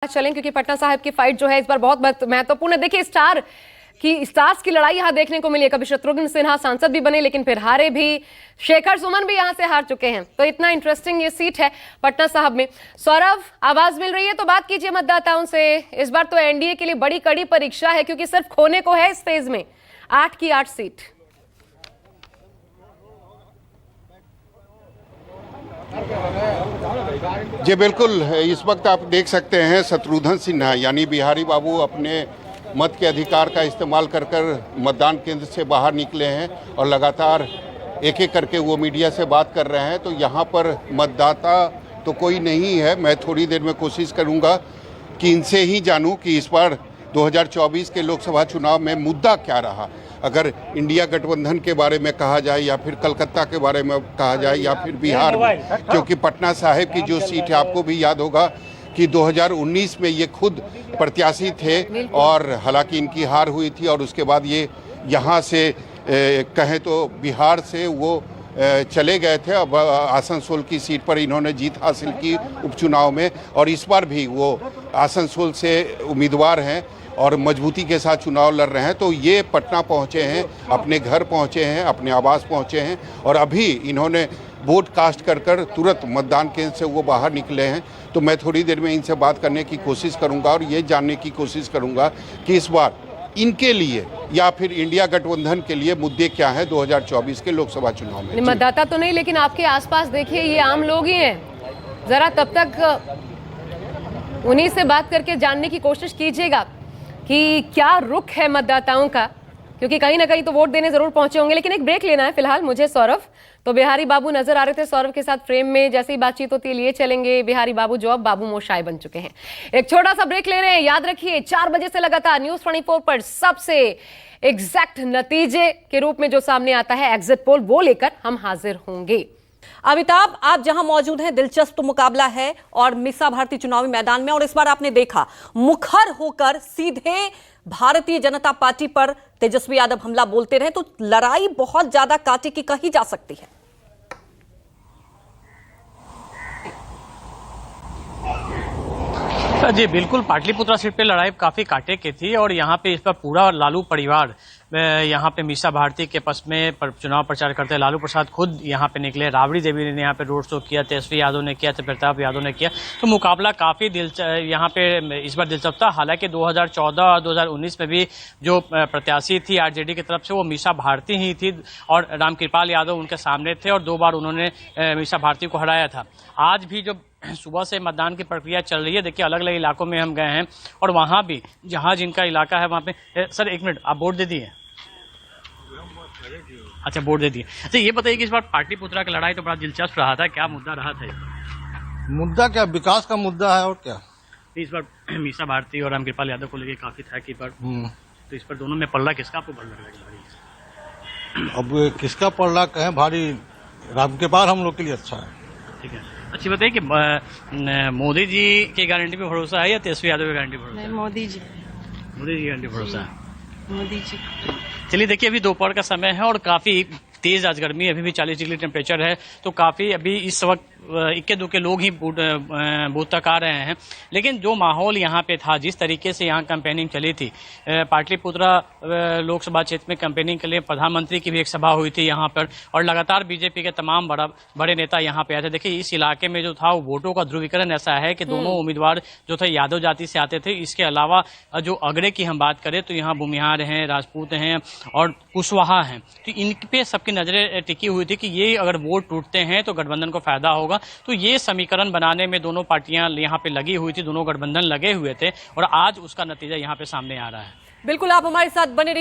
चलें क्योंकि पटना साहिब की फाइट जो है इस बार बहुत महत्वपूर्ण है। देखिए स्टार्स की लड़ाई यहां देखने को मिली है। कभी शत्रुघ्न सिन्हा सांसद भी बने लेकिन फिर हारे भी। शेखर सुमन भी यहां से हार चुके हैं। तो इतना इंटरेस्टिंग ये सीट है पटना साहिब में। सौरभ, आवाज मिल रही है तो बात कीजिए मतदाताओं से। इस बार तो एनडीए के लिए बड़ी कड़ी परीक्षा है क्योंकि सिर्फ खोने को है इस फेज में 8 की 8 सीट। जी बिल्कुल, इस वक्त आप देख सकते हैं शत्रुघ्न सिन्हा यानी बिहारी बाबू अपने मत के अधिकार का इस्तेमाल कर मतदान केंद्र से बाहर निकले हैं और लगातार एक एक करके वो मीडिया से बात कर रहे हैं। तो यहाँ पर मतदाता तो कोई नहीं है। मैं थोड़ी देर में कोशिश करूँगा कि इनसे ही जानूँ कि इस बार 2024 के लोकसभा चुनाव में मुद्दा क्या रहा। अगर इंडिया गठबंधन के बारे में कहा जाए या फिर कलकत्ता के बारे में कहा जाए या फिर बिहार में, क्योंकि पटना साहिब की जो सीट है आपको भी याद होगा कि 2019 में ये खुद प्रत्याशी थे और हालांकि इनकी हार हुई थी और उसके बाद ये यहाँ से कहें तो बिहार से वो चले गए थे। अब आसनसोल की सीट पर इन्होंने जीत हासिल की उपचुनाव में और इस बार भी वो आसनसोल से उम्मीदवार हैं और मजबूती के साथ चुनाव लड़ रहे हैं। तो ये पटना पहुंचे हैं, अपने घर पहुंचे हैं, अपने आवास पहुंचे हैं और अभी इन्होंने वोट कास्ट कर तुरंत मतदान केंद्र से वो बाहर निकले हैं। तो मैं थोड़ी देर में इनसे बात करने की कोशिश करूंगा और ये जानने की कोशिश करूंगा कि इस बार इनके लिए या फिर इंडिया गठबंधन के लिए मुद्दे क्या हैं 2024 के लोकसभा चुनाव में। मतदाता तो नहीं लेकिन आपके आसपास देखिए ये आम लोग ही हैं। जरा तब तक उन्हीं से बात करके जानने की कोशिश कीजिएगा कि क्या रुख है मतदाताओं का, क्योंकि कहीं ना कहीं तो वोट देने जरूर पहुंचे होंगे। लेकिन एक ब्रेक लेना है फिलहाल मुझे। सौरभ, तो बिहारी बाबू नजर आ रहे थे सौरभ के साथ फ्रेम में। जैसे ही बातचीत होती है लिए चलेंगे बिहारी बाबू जो अब बाबू मोशाय बन चुके हैं। एक छोटा सा ब्रेक ले रहे हैं। याद रखिए 4 बजे से लगातार न्यूज 24 पर सबसे एग्जैक्ट नतीजे के रूप में जो सामने आता है एग्जिट पोल, वो लेकर हम हाजिर होंगे। अमिताभ, आप जहां मौजूद हैं दिलचस्प मुकाबला है और मीसा भारती चुनावी मैदान में, और इस बार आपने देखा मुखर होकर सीधे भारतीय जनता पार्टी पर तेजस्वी यादव हमला बोलते रहे। तो लड़ाई बहुत ज्यादा कांटे की कही जा सकती है। जी बिल्कुल, पाटलिपुत्रा सीट पे लड़ाई काफी कांटे की थी और यहाँ पे इस पर पूरा लालू परिवार यहाँ पे मीसा भारती के पक्ष में चुनाव प्रचार करते हैं। लालू प्रसाद खुद यहाँ पे निकले, राबड़ी देवी ने यहाँ पे रोड शो किया, तेजस्वी यादव ने किया, प्रताप यादव ने किया। तो मुकाबला काफी यहाँ पे इस बार दिलचस्प था। हालांकि 2014 और 2019 में भी जो प्रत्याशी थी आरजेडी की तरफ से वो मीसा भारती ही थी और रामकृपाल यादव उनके सामने थे और 2 बार उन्होंने मीसा भारती को हराया था। आज भी जो सुबह से मतदान की प्रक्रिया चल रही है, देखिए अलग अलग इलाकों में हम गए हैं और वहाँ भी जहाँ जिनका इलाका है वहाँ पे सर एक मिनट, आप वोट दे दिए? अच्छा, वोट दे दिए। अच्छा, ये बताइए कि इस बार पाटलिपुत्रा की लड़ाई तो बड़ा दिलचस्प रहा था, क्या मुद्दा रहा था? मुद्दा क्या, विकास का मुद्दा है और क्या। इस बार मीसा भारती और रामकृपाल यादव को लेकर काफी था कि पर तो इस पर दोनों में पल्ला किसका आपको भर लग रहा है? अब किसका पल्ला कहें, भारी रामकृपाल हम लोग के लिए अच्छा है। ठीक है, अच्छी बताइए कि मोदी जी की गारंटी पे भरोसा है या तेजस्वी यादव की गारंटी पे भरोसा है? मोदी जी की गारंटी भरोसा है। मोदी जी। चलिए देखिए, अभी दोपहर का समय है और काफी तेज आज गर्मी, अभी भी 40 डिग्री टेम्परेचर है। तो काफी अभी इस वक्त इक्के दुक्के लोग ही बूथ तक आ रहे हैं। लेकिन जो माहौल यहाँ पे था, जिस तरीके से यहाँ कैंपेनिंग चली थी, पाटलिपुत्रा लोकसभा क्षेत्र में कैंपेनिंग के लिए प्रधानमंत्री की भी एक सभा हुई थी यहाँ पर और लगातार बीजेपी के तमाम बड़े नेता यहाँ पे आए थे। देखिए इस इलाके में जो था वो वोटों का ध्रुवीकरण ऐसा है कि दोनों उम्मीदवार जो थे यादव जाति से आते थे। इसके अलावा जो अगड़े की हम बात करें तो यहाँ भूमिहार हैं, राजपूत हैं और कुशवाहा हैं। तो इन पे सबकी नजरें टिकी हुई थी कि ये अगर वोट टूटते हैं तो गठबंधन को फायदा होगा। तो ये समीकरण बनाने में दोनों पार्टियां यहाँ पे लगी हुई थी, दोनों गठबंधन लगे हुए थे और आज उसका नतीजा यहाँ पे सामने आ रहा है। बिल्कुल, आप हमारे साथ बने रहिए।